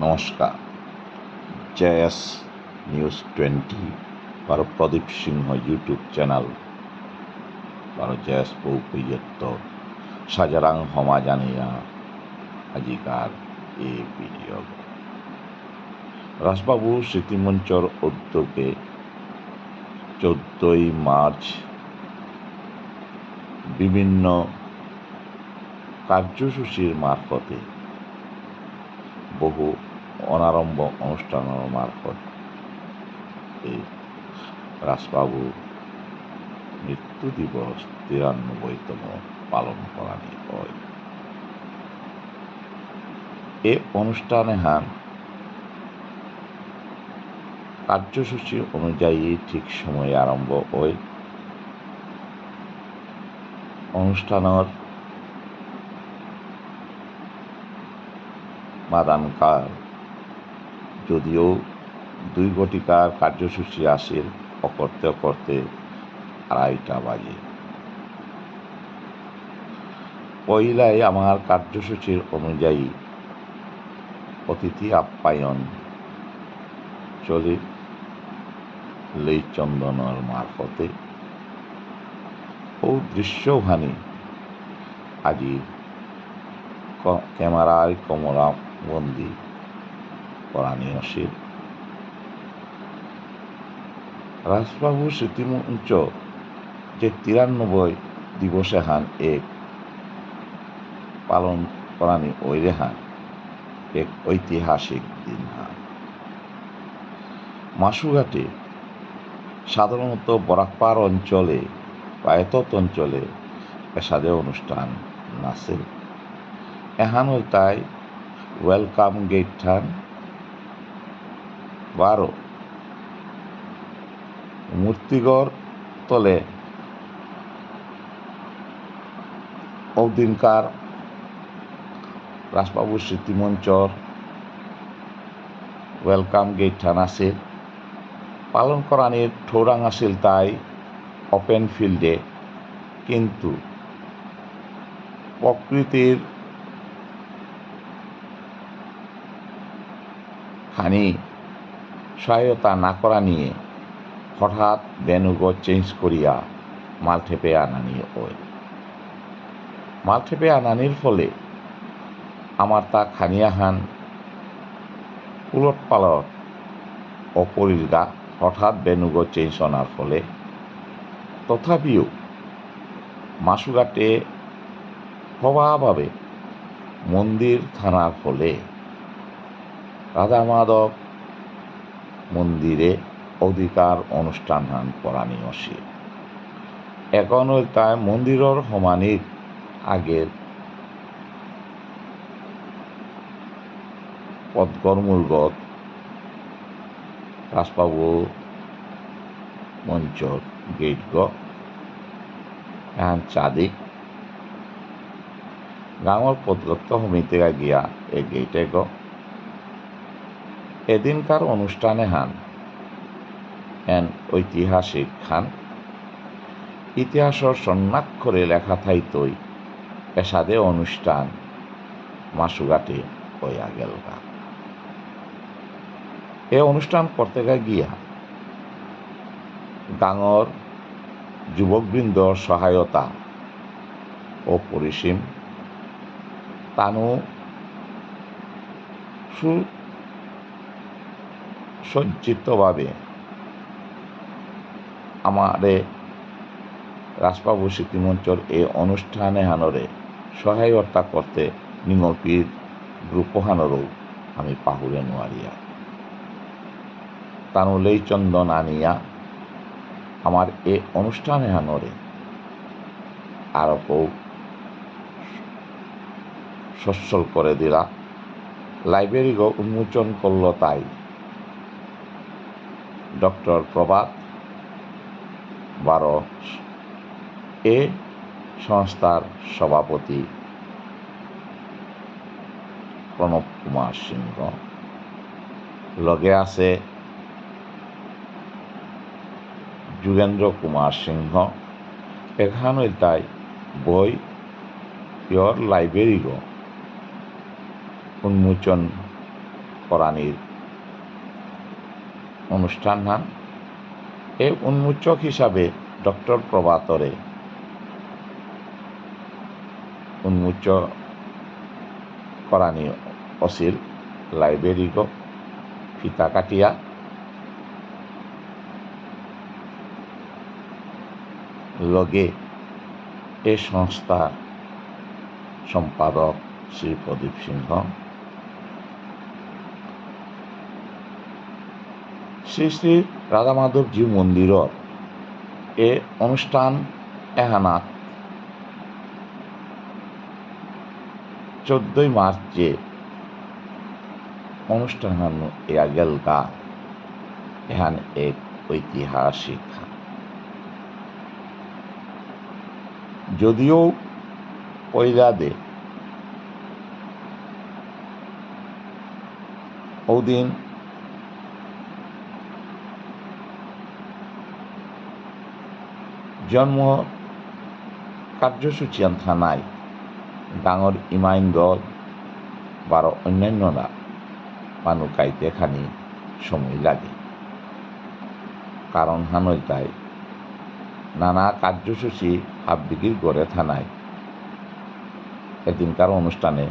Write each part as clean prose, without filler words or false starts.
নমস্কার। JS news 20 বারো প্রদীপ Singh YouTube channel বারো জেএস পৌকৈয়ত্ত সাজারাং সমাজানিয়া আজিকার এই ভিডিও রাজবাবু স্মৃতিমঞ্চর উদ্যোগে 14 মার্চ বিভিন্ন কার্যসূচীর মারফতে বহু অনারম্ভ অনুষ্ঠানের মারফত এই রাজবাবু মৃত্যু দিবস 93তম পালন করা হয়। এই অনুষ্ঠানে কার্যসূচী অনুযায়ী ঠিক সময়ে আরম্ভ হয়। অনুষ্ঠানের মাদানকার যদিও 2 ঘটিকার কার্যসূচী আসে অকর্তে অকর্তে 2:30 বাজে। পয়লায় আমার কার্যসূচীর অনুযায়ী অতিথি আপ্যায়ন চলে লেইচন্দনের মারফতে ও দৃশ্যহানি আজি ক্যামেরায় কমরাবন্দি করানি আসে। রাজবাবু স্মৃতিমঞ্চ যে 93 দিবসে এক পালন করানি ওইরে এক ঐতিহাসিক দিন মাসুঘাটে সাধারণত বরাকপার অঞ্চলে পায়তত অঞ্চলে পেশাদে অনুষ্ঠান নাচে এহানো তাই ওয়েলকাম গেট বারো মূর্তিগড় তলে ওদিনকার রাজবাবু স্মৃতিমঞ্চর ওয়েলকাম গেট আছে পালন করানির ঠৌরাং আছিল তাই ওপেন ফিল্ডে, কিন্তু প্রকৃতির খানি সহায়তা না করা নিয়ে হঠাৎ বেনুগ চেঞ্জ করিয়া মালঠেপে আনানি হয়। মালঠেপে আনানির ফলে আমার তা খানিয়াহান উলট পালট অপরিলগা হঠাৎ বেনুগ চেঞ্জ আনার ফলে। তথাপিও মাসুঘাটে স্বভাবভাবে মন্দির থানার ফলে রাধা মাধব মন্দিরে অধিকার অনুষ্ঠান করানি আসে। এখন তাই মন্দিরের সমানির আগের পদকর্মূলগত রাজবাবু মঞ্চর গেট চাঁদিক গাঁৱৰ পদগত সমিতি গিয়া এই গেটে এদিনকার অনুষ্ঠানে ঐতিহাসিক ইতিহাসের স্বর্ণাক্ষরে লেখা থাইতই পেশাদে অনুষ্ঠান মাসুঘাটে হইয়া গেল। এ অনুষ্ঠান করতে গিয়া গাঁৱৰ যুবকবৃন্দর সহায়তা ও পরিসীম তানু সুসজ্জিতভাবে আমারে রাজবাবু স্মৃতিমঞ্চর এই অনুষ্ঠানে সহায়তা করতে নিঙপির গ্রুপহানরও আমি পাহুরে নোয়ারিয়া তানু লেইচন্দন আনিয়া আমার এই অনুষ্ঠানে আরো সচ্ছল করে দিলা। লাইব্রেরি উন্মোচন করল তাই ডক্টর প্রভাত বারো এ সংস্থার সভাপতি প্রণব কুমার সিংহ, লগে আছে যোগেন্দ্র কুমার সিংহ। এখানে তাই বই লাইব্রেরি উন্মোচন করানির অনুষ্ঠান হান। এর উন্মোচক হিসাবে ডক্টর প্রভাতরে উন্মোচক করানি অসিল লাইব্রেরিগ ফিতা কাটিয়া লগে এ সংস্থার সম্পাদক শ্রী প্রদীপ সিংহ, শ্রী শ্রী রাধা মাধবজী মন্দিরত এ অনুষ্ঠান এহানাত 14 মার্চে অনুষ্ঠান এয়া গেলগা। এহান এক ঐতিহাসিক, যদিও পয়লা দে ওদিন জন্ম কার্যসূচী থানায় ডাঙর ইমাইন দল বারো অন্যান্যরা মানুকাইতে খানি সময় লাগে। কারণ হানইতায় নানা কার্যসূচী হাববিগির গড়ে থানায় এদিনকার অনুষ্ঠানে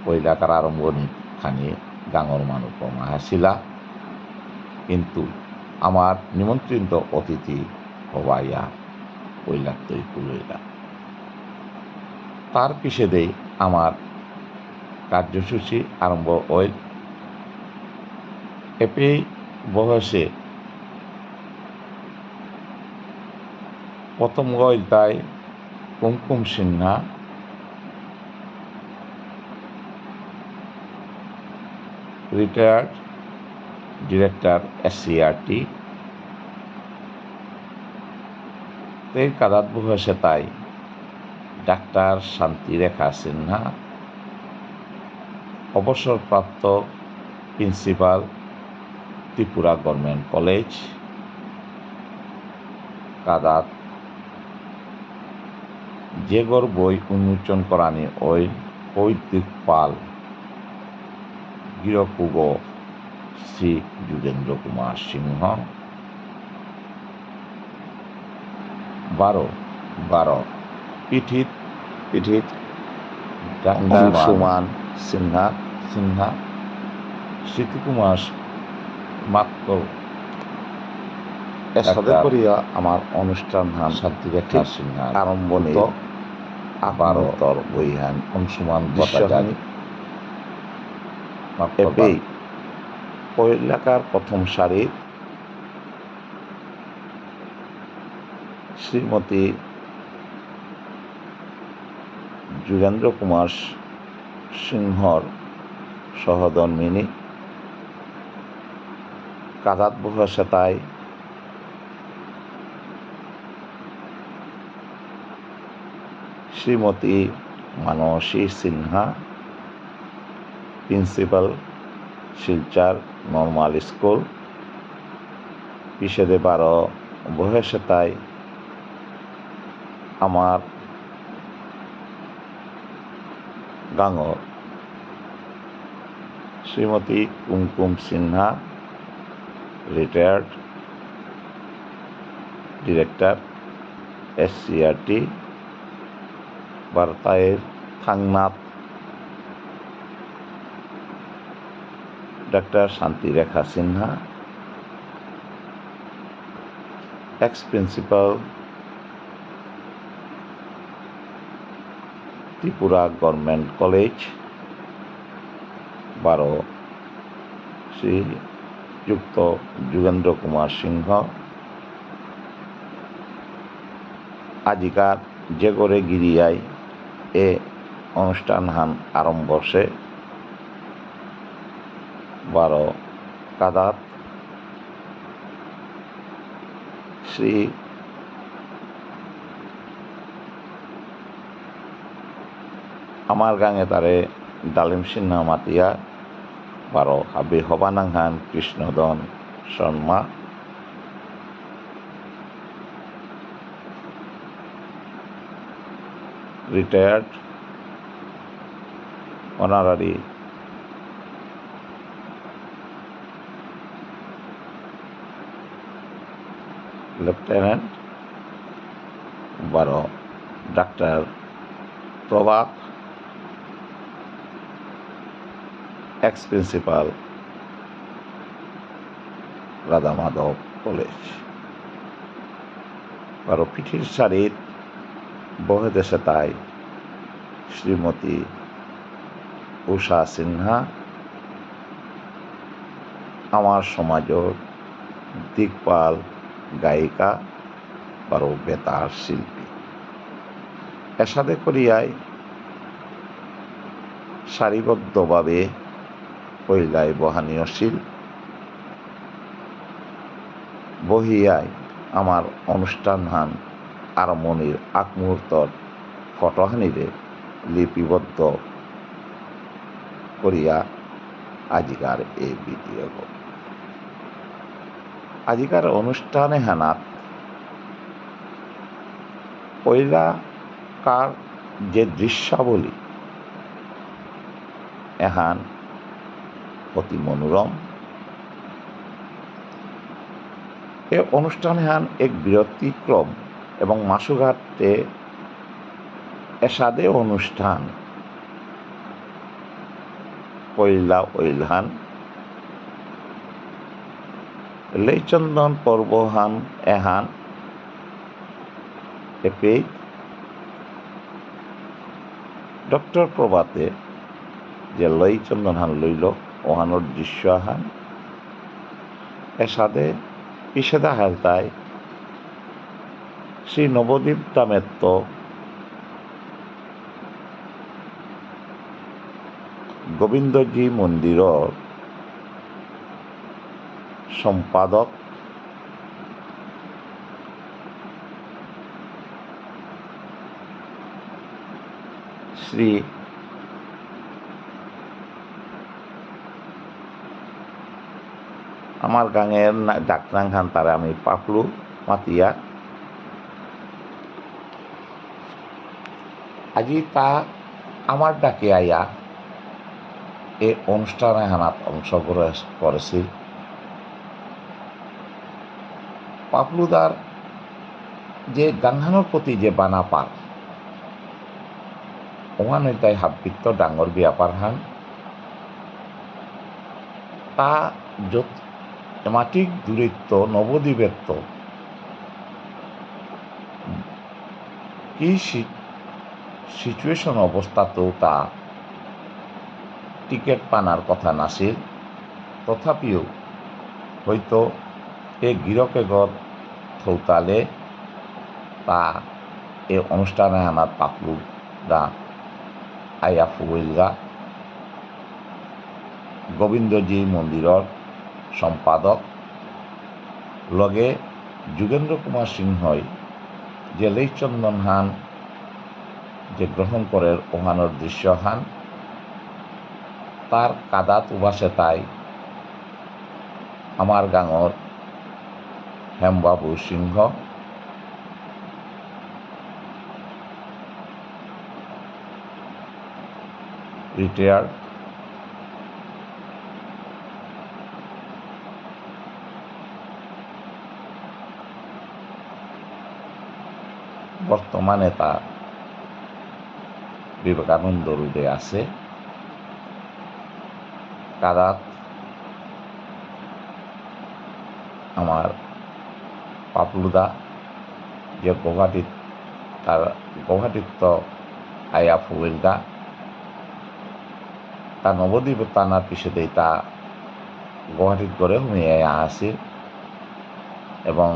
পয়লাকার আরম্ভণী খানি ডাঙর মানুষ মাহাসিলা, কিন্তু আমার নিমন্ত্রিত অতিথি হবাইয়া পয়লাত্তই কুলইলা। তার পিছেদেই আমার কার্যসূচী আরম্ভ হইল। এপেই বয়সে প্রথম গইল তাই কুমকুম সিনহা, রিটায়ার্ড ডিরেক্টর SCRT। তেই কাদাত বয়সে তাই ডাক্তার শান্তিরেখা সিনহা, অবসরপ্রাপ্ত প্রিন্সিপাল ত্রিপুরা গভর্নমেন্ট কলেজ কাদাত, যেগর বই উন্মোচন করানি ওই পৈতৃক পাল গিরকুগ শ্রী যুগেন্দ্র কুমার সিংহ, 12 পিঠিত ডাক্তার সুমান সিনহা, স্মৃতিকুমার মাত্র এসাদে করিয়া আমার অনুষ্ঠান হান শান্তিরেখা সিনহা আরম্ভণে ভারতর বইহান অংশুমান দৃশ্যহানি এপেই পয়লাকার প্রথম সারির শ্রীমতী যুগেন্দ্র কুমার সিংহর সহধর্মিনী, কাদাত বয়সে তাই Shrimati Manasi Sinha, principal Silchar normal school. পিছেদে 12 বয়সে তাই আমার গাঙর Shrimati Kumkum Sinha, retired director SCRT। বার্তায়ের থাংনাথ ডাক্তার Shantirekha Sinha, ex principal Tripura government college 12 Sriyukta যুগেন্দ্র Kumar সিংহ। আজিকার যে করে গিরিয়ায় এ অনুষ্ঠান হান আরম্ভসে 12 কাদাত শ্রী আমার গাঙে তারে ডালিম সিনহা মাতিয়া 12 হাবি হবানাংহান Krishnadan Sharma, retired honorary lieutenant 12 ডাক্তার Prabhat, ex principal Radha Madhab college. 12 পিঠির শাড়ির বহে দেশে তাই শ্রীমতী উষা সিনহা, আমার সমাজের দিকপাল গায়িকা, 12 বেতার শিল্পী। এসাদে করিয়ায় সারিবদ্ধভাবে পইলায় বহানীয়শীল বহিয়ায় আমার অনুষ্ঠান হান আরমনির আগ মুহূর্তর ফটোহানিরে লিপিবদ্ধ করিয়া আজিকার এই ভিডিও। আজিকার অনুষ্ঠানে হানাত পয়লাকার যে দৃশ্যাবলী এহান অতি মনোরম। এ অনুষ্ঠানে হান এক বিরতিক্রম এবং মাসুঘাটে এসাদে অনুষ্ঠান পয়লা ওইলহান লেইচন্দন পর্বহান এহান এপে ডক্টর প্রভাতে যে লেইচন্দন হান লইল ওহানোর দৃশ্য হান এসাদে পিসেদা হালতায় শ্রী নবদ্বীপ দামেত্য গোবিন্দজি মন্দিরের সম্পাদক শ্রী আমার গাঙের ডাক্তার খান তারা আমি পাপলু মাতিয়া আজি তা আমার ডাকে আইয়া এই অনুষ্ঠানে হানাত অংশগ্রহণ করেছি। পাপলুদার যে গাংহানোর প্রতি যে বানাপার ওখানে তাই হাববিত্ত ডাঙর ব্যাপার হান তা মাটিক দূরত্ব নবদ্বীপেত্ব কি সিচুয়েশন অবস্থাতেও তা টিকিট পানার কথা নাছিল, তথাপিও হয়তো এ গিরকে গড় থৌতালে তা এ অনুষ্ঠানে আনার পাপলু গা আয়া ফুইলগা গোবিন্দজি মন্দিরের সম্পাদক লগে যোগেন্দ্র কুমার সিংহই যে লেইচন্দন হান যে গ্রহণ করে ওহানোর দৃশ্য হান তার কাদাত উবাসে তাই আমার গাঁৱৰ হেমবাবু সিংহ রিটায়ার্ড বর্তমানে তার বিবেকানন্দ রোডে আছে। কাদাত আমার পাপলুদা যে গুৱাহাটীত তার গুৱাহাটীত আয়া ফুৱেলগা তা নবদ্বীপ টানার পিছতেই তা গুৱাহাটীত গড়ে হুমিয়ে আছিল এবং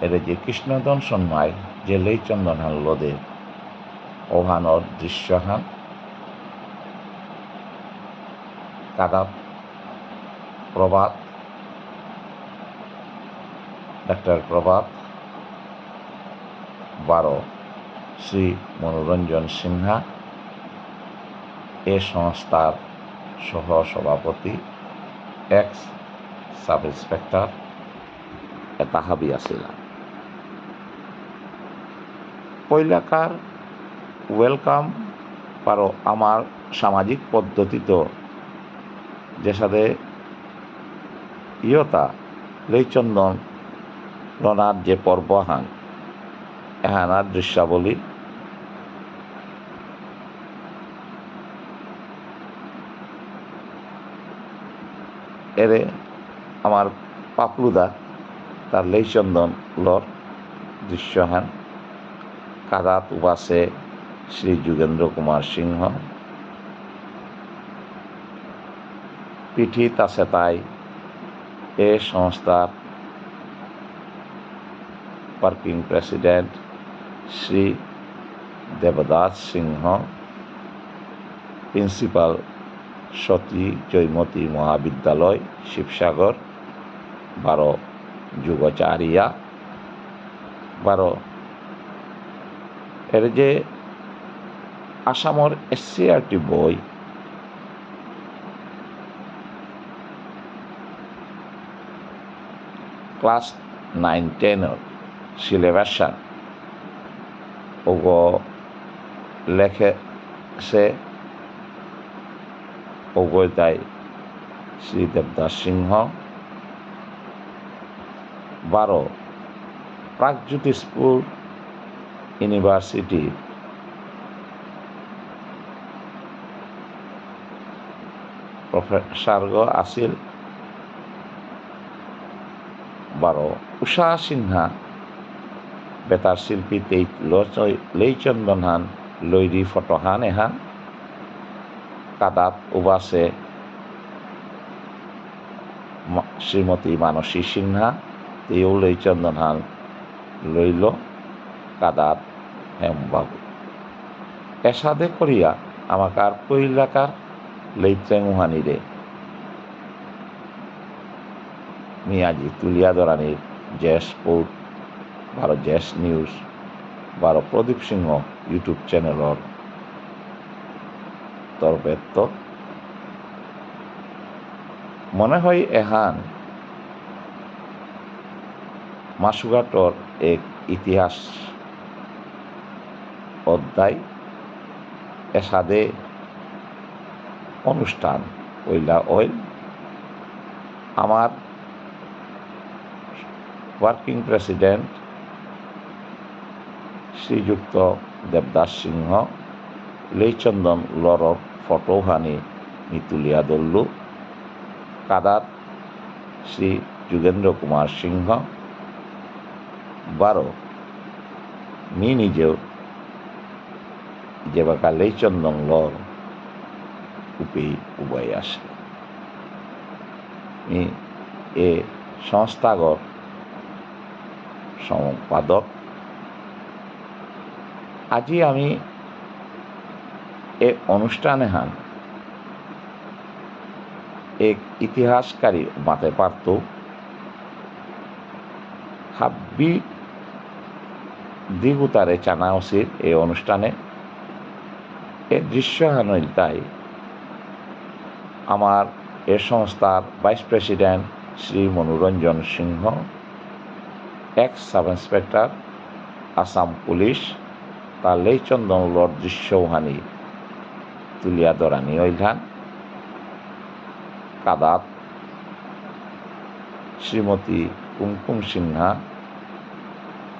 এর যে কৃষ্ণদন সন্মায় যে লেইচন্দন হান লদে ওহানোর দৃশ্যহান কাদাত প্রভাত ডাক্তার প্রভাত 12 শ্রী মনোরঞ্জন সিনহা এ সংস্থার সহ সভাপতি এক্স সাব ইন্সপেক্টর এটা হাবি আছিল। পয়লাকার ওয়েলকাম পারো আমার সামাজিক পদ্ধতিত যে সাথে ইয়তা লেইচন্দন লনার যে পর্ব হান এহানার দৃশ্যাবলী এরে আমার পাপলুদা তার লেইচন্দন লর দৃশ্যহান কাদাত উবাসে শ্রী যুগেন্দ্র কুমার সিংহ পিঠি তাছে তাই এ সংস্থার ওয়ার্কিং প্রেসিডেন্ট শ্রী দেবদাস সিংহ প্রিন্সিপাল সতী জয়মতী মহাবিদ্যালয় শিবসাগর 12 যুগচারিয়া 12 এর যে আসামর SCRT বই ক্লাস 9-10 সিলেবাসান ওগ লেখেছে ওগোতাই শ্রী দেবদাস সিংহ 12 প্রাগজ্যোতিষপুর ইউনিভার্সিটি প্রফেসর আছিল 12 উষা সিনহা বেতার শিল্পী লেইচন্দন হান লৈরি ফটোহান এহান কাদাত উবাসে শ্রীমতী মানসী সিনহা তেও লেইচন্দন হান লইল কাদাত হেমবাবু এসাদে করিয়া আমাকার কৈলাকার লেইত্রেঙুহানিরে মিয়াজি তুলিয়াদরানির জেস পোর্ট 12 জেস নিউজ 12 প্রদীপ সিংহ ইউটিউব চ্যানেলর তরফেত্ত মনে হয় এহান মাসুঘাটর এক ইতিহাস অধ্যায় এসাদে অনুষ্ঠান ওইল আমার ওয়ার্কিং প্রেসিডেন্ট শ্রীযুক্ত দেবদাস সিংহ লেইচন্দন লরর ফটোহানি মিতুলিয়া দল্লু কাদাত শ্রী যুগেন্দ্র কুমার সিংহ 12 মি নিজেও যেবাকা লেইচন্দন লর উপে উবাই আসে এ সংস্থাগর সম্পাদক আজি আমি এ অনুষ্ঠানে হান এক ইতিহাসকারী মাতে পারত হাব্বি দিগুতারে চানা উচিত এই অনুষ্ঠানে এ দৃশ্যহান তাই আমার এ সংস্থার vice president Shri Manoranjan Singh ex sub inspector Assam police তা লেইচন্দন লর দৃশ্যহানি তুলিয়া দরানি ঐধান কাদাত Shrimati Kumkum Sinha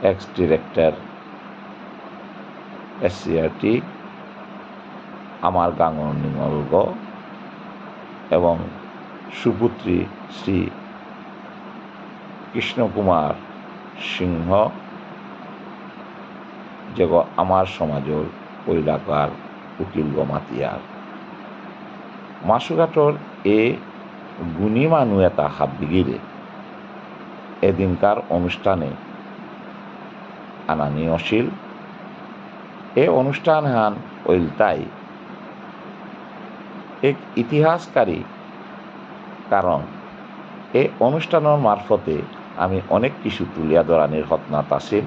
ex director SCRT আমার গাঙ্গন নিঙ্গলগ এবং সুপুত্রী শ্রী কৃষ্ণকুমার সিংহ যে আমার সমাজর কৈলাকার উকিল মাতিয়ার মাসুঘাটর এ গুণী মানুহ এটা হাবিগিরে এদিনকার অনুষ্ঠানে আনানি অশিল এ অনুষ্ঠান হান ওইলতাই এক ইতিহাসকারী কারণ এই অনুষ্ঠানের মারফতে আমি অনেক কিছু তুলিয়া দরানির হতনাত আছিল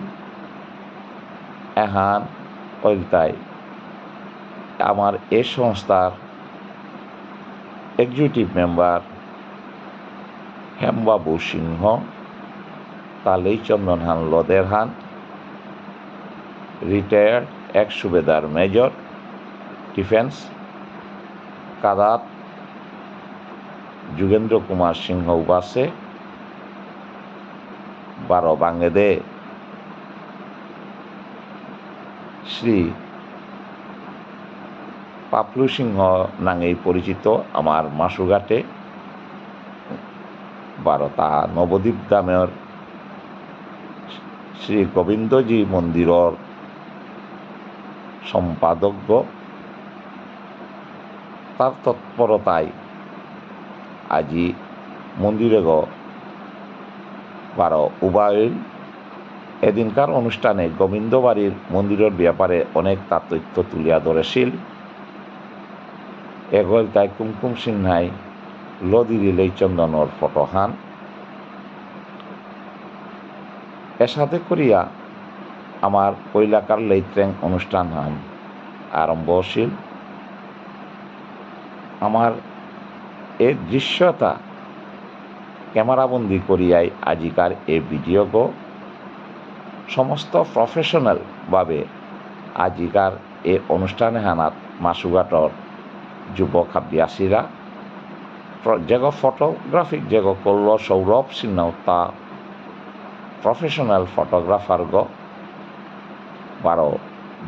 এহান ওইলতাই আমার এ সংস্থার এক্সিকিউটিভ মেম্বার হেমবাবু সিংহ তা লেইচন্দন হান লদের হান রিটায়ার্ড এক্স সুবেদার মেজর ডিফেন্স কাদাত যুগেন্দ্র কুমার সিংহ উবাসে বারো বাংলাদে শ্রী পাপলু সিংহ নাঙেই পরিচিত আমার মাসুঘাটে বারোটা নবদ্বীপ দামের শ্রী গোবিন্দজী মন্দিৰৰ সম্পাদক তার তৎপরতায় আজি মন্দিরে বারো উবাইল এদিনকার অনুষ্ঠানে গোবিন্দবাড়ির মন্দিরের ব্যাপারে অনেক তার তথ্য তুলিয়া ধরেছিল। এগল তাই কুমকুম সিনহাই লদিরি লেইচন্দনের ফটোহান এর সাথে করিয়া আমার কৈলাকার লেইত্রেং অনুষ্ঠান হান আরম্ভ হছিল। আমার এই দৃশ্যতা ক্যামেরাবন্দি করিয়াই আজিকার এই ভিডিও সমস্ত প্রফেশনালভাবে আজিকার এই অনুষ্ঠানে হানাত মাসুঘাটর যুবক হাবিয়াসীরা যেগ ফটোগ্রাফিক যেগ করল সৌরভ সিনহাও তা প্রফেশনাল ফটোগ্রাফার বারো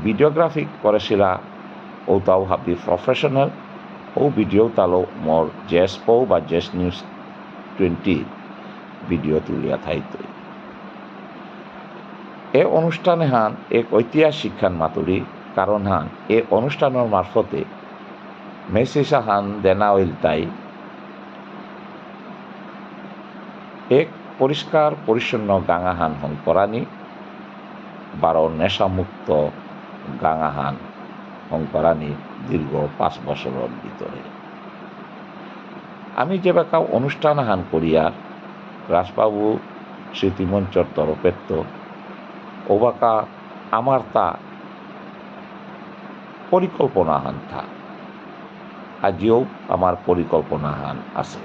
ভিডিওগ্রাফি করেছিলা ও তাও হাবি প্রফেশনাল ও ভিডিও তালো মোর জেস পৌ বা জেস নিউজ 20 ভিডিও তুলিয়া থাইত। এ অনুষ্ঠানে হান এক ঐতিহাসিক খান মাতুরি কারণ হান এ অনুষ্ঠানের মারফতে মেসেজা হান দেনা হইল তাই এক পরিষ্কার পরিচ্ছন্ন গাঙাহান হন করানি বারো নেশামুক্ত গাঙাহান হন করানি দীর্ঘ 5 বছরের ভিতরে। আমি যে বাকা অনুষ্ঠান হান করিয়ার রাজবাবু স্মৃতিমঞ্চর তরফের তো ও বাকা আমার তা পরিকল্পনা হান থা আজিও আমার পরিকল্পনা হান আছে।